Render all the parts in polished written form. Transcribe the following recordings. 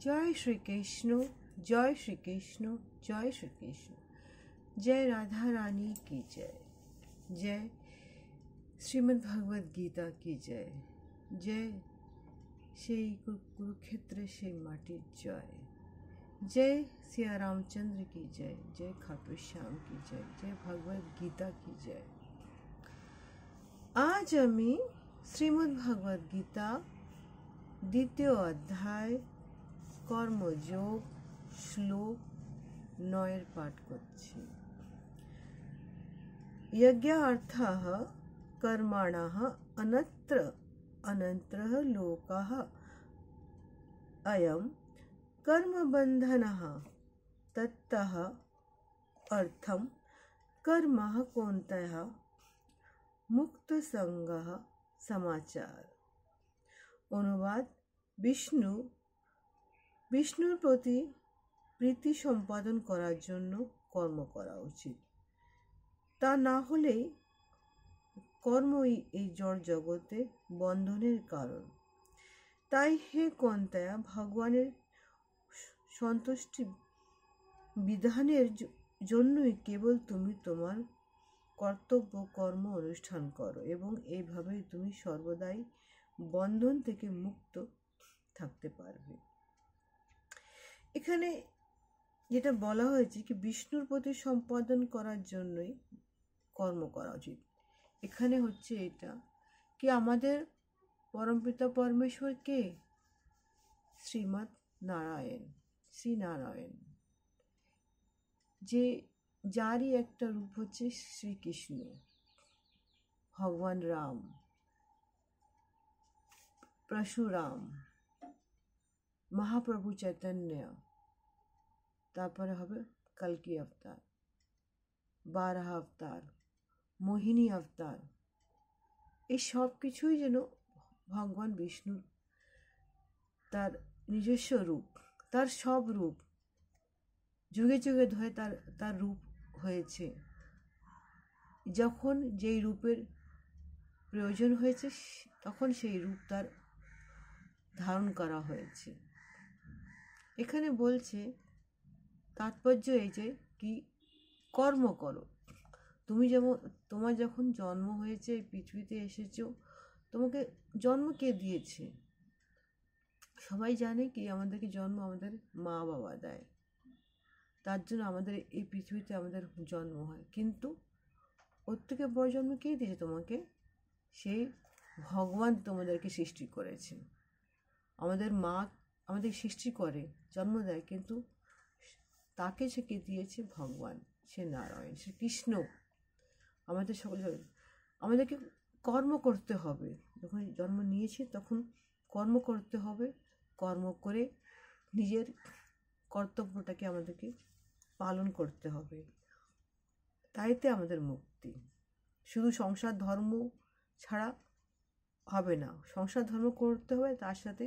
जय श्री कृष्ण, जय श्री कृष्ण, जय श्री कृष्ण। जय राधा रानी की जय, जय श्रीमद् भगवद गीता की जय, जय সেই কুরুক্ষেত্রে সেই মাটির জয়, जय सिया रामचंद्र की जय, जय खाटू श्याम की जय, जय भगवद गीता की जय। আজ আমি শ্রীমদ্ ভগবদ গীতা দ্বিতীয় অধ্যায় কর্মযোগ শ্লোক 9 পাঠ করছি। यज्ञार्थः कर्मणः अनत्र अनन्तरः लोकः अयं कर्मबन्धनः तत्तः अर्थं कर्मः कोन्तः मुक्तसंगः समाचार। অনুবাদ, বিষ্ণুর প্রতি প্রীতি সম্পাদন করার জন্য কর্ম করা উচিত, তা না হলেই কর্মই এই জড় জগতে বন্ধনের কারণ। তাই হে কন্তায়া, ভগবানের সন্তুষ্টি বিধানের জন্যই কেবল তুমি তোমার কর্তব্য কর্ম অনুষ্ঠান করো এবং এইভাবেই তুমি সর্বদাই বন্ধন থেকে মুক্ত থাকতে পারবে। এখানে যেটা বলা হয়েছে কি বিষ্ণুর প্রতি সম্পাদন করার জন্যই কর্ম করা উচিত, এখানে হচ্ছে এটা কি আমাদের পরমপিতা পরমেশ্বর কে? শ্রীমৎ নারায়ণ, শ্রীনারায়ণ, যে যারই একটা রূপ হচ্ছে শ্রীকৃষ্ণ, ভগবান রাম, পরশুরাম, মহাপ্রভু চৈতন্য, তারপরে হবে কলকি অবতার, 12 অবতার, মোহিনী অবতার। এই সব কিছুই যেন ভগবান বিষ্ণু তার নিজস্ব রূপ, তার সব রূপ যুগে যুগে ধরে তার রূপ হয়েছে। যখন যেই রূপের প্রয়োজন হয়েছে তখন সেই রূপ তার ধারণ করা হয়েছে। এখানে বলছে তাৎপর্য এই যে কি কর্ম করো। তুমি যেমন তোমার যখন জন্ম হয়েছে, এই পৃথিবীতে এসেছো, তোমাকে জন্ম কে দিয়েছে? সবাই জানে কি আমাদেরকে জন্ম আমাদের মা বাবা দেয়, তার জন্য আমাদের এই পৃথিবীতে আমাদের জন্ম হয়। কিন্তু ওর থেকে বড় জন্ম কে দিয়েছে তোমাকে? সেই ভগবান তোমাদেরকে সৃষ্টি করেছে। আমাদের মা আমাদের সৃষ্টি করে, জন্ম দেয়, কিন্তু তাকে সে কে দিয়েছে? ভগবান, সে নারায়ণ, সে কৃষ্ণ। আমাদের আমাদেরকে কর্ম করতে হবে। যখন জন্ম নিয়েছি তখন কর্ম করতে হবে, কর্ম করে নিজের কর্তব্যটাকে আমাদেরকে পালন করতে হবে, তাইতে আমাদের মুক্তি। শুধু সংসার ধর্ম ছাড়া হবে না, সংসার ধর্ম করতে হবে, তার সাথে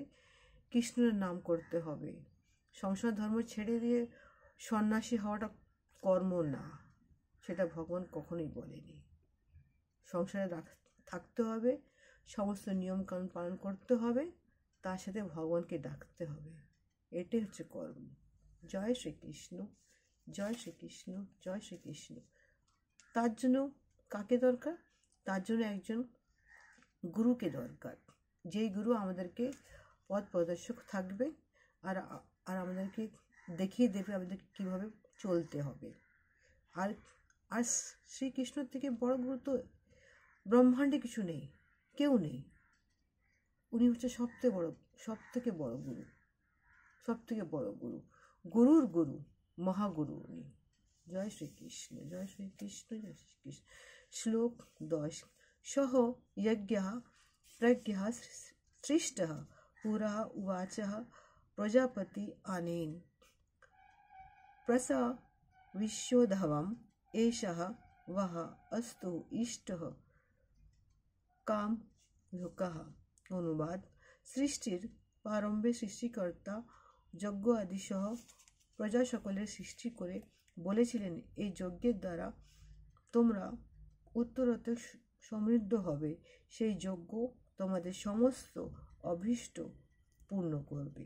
কৃষ্ণের নাম করতে হবে। সংসার ধর্ম ছেড়ে দিয়ে সন্ন্যাসী হওয়াটা কর্ম না, সেটা ভগবান কখনোই বলেনি। সংসারে থাকতে হবে, সমস্ত নিয়মকানুন পালন করতে হবে, তার সাথে ভগবানকে ডাকতে হবে, এটাই হচ্ছে কর্ম। জয় শ্রীকৃষ্ণ, জয় শ্রীকৃষ্ণ, জয় শ্রীকৃষ্ণ। তার জন্য কাকে দরকার? তার জন্য একজন গুরুকে দরকার, যেই গুরু আমাদেরকে পথ প্রদর্শক থাকবে আর আমাদেরকে দেখিয়ে দেবে আমাদেরকে কীভাবে চলতে হবে। আর আর শ্রীকৃষ্ণর থেকে বড় গুরু তো ব্রহ্মাণ্ডে কিছু নেই, কেউ নেই। উনি হচ্ছে সব থেকে বড় গুরু, সব থেকে বড় গুরু, গুরুর গুরু, মহাগুরু উনি। জয় শ্রীকৃষ্ণ, জয় শ্রীকৃষ্ণ, জয় শ্রীকৃষ্ণ। শ্লোক 10। সহ যজ্ঞः প্রজ্ঞः সৃষ্টः পুরः উवाचः প্রজাপতি अनेन प्रसा विश्वोद्भवम् एषः वः अस्तु इष्टः কাম লোকः। অনুবাদ, সৃষ্টির প্রারম্ভে সৃষ্টিকর্তা যজ্ঞ আদি সহ প্রজা সকলের সৃষ্টি করে বলেছিলেন, এই যজ্ঞের দ্বারা তোমরা উত্তরোত্তর সমৃদ্ধ হবে, সেই যজ্ঞ তোমাদের সমস্ত অভীষ্ট পূর্ণ করবে।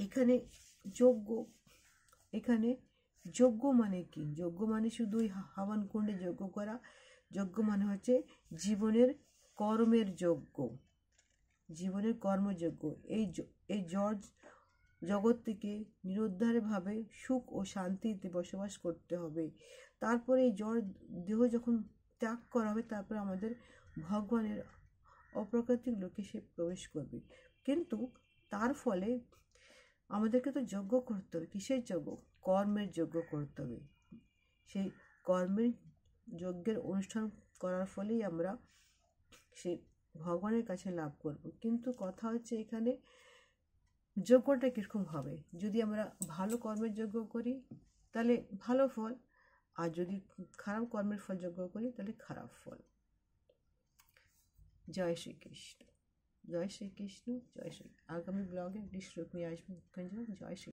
এখানে যজ্ঞ, এখানে যজ্ঞ মানে কি? যজ্ঞ মানে শুধু ওই হাবন কুণ্ডে যজ্ঞ করা। যজ্ঞ মানে হচ্ছে জীবনের কর্মের যজ্ঞ, জীবনের কর্মযজ্ঞ। এই জগৎ থেকে নিরুদ্ধারভাবে সুখ ও শান্তিতে বসবাস করতে হবে। তারপরে এই দেহ যখন ত্যাগ করা হবে, তারপরে আমাদের ভগবানের অপ্রাকৃতিক লোকে সে প্রবেশ করবে। কিন্তু তার ফলে আমাদেরকে তো যজ্ঞ করতে হবে। কিসের যজ্ঞ? কর্মের যজ্ঞ করতে হবে। সেই কর্মের যজ্ঞের অনুষ্ঠান করার ফলেই আমরা সেই ভগবানের কাছে লাভ করব। কিন্তু কথা হচ্ছে এখানে যজ্ঞটা কীরকম হবে? যদি আমরা ভালো কর্মের যজ্ঞ করি তাহলে ভালো ফল, আর যদি খারাপ কর্মের ফল যজ্ঞ করি তাহলে খারাপ ফল। জয় শ্রীকৃষ্ণ, জয় শ্রীকৃষ্ণ, জয় শ্রী। আগামী ব্লগে একটি শ্লোক নিয়ে আসবো। জয় শ্রী।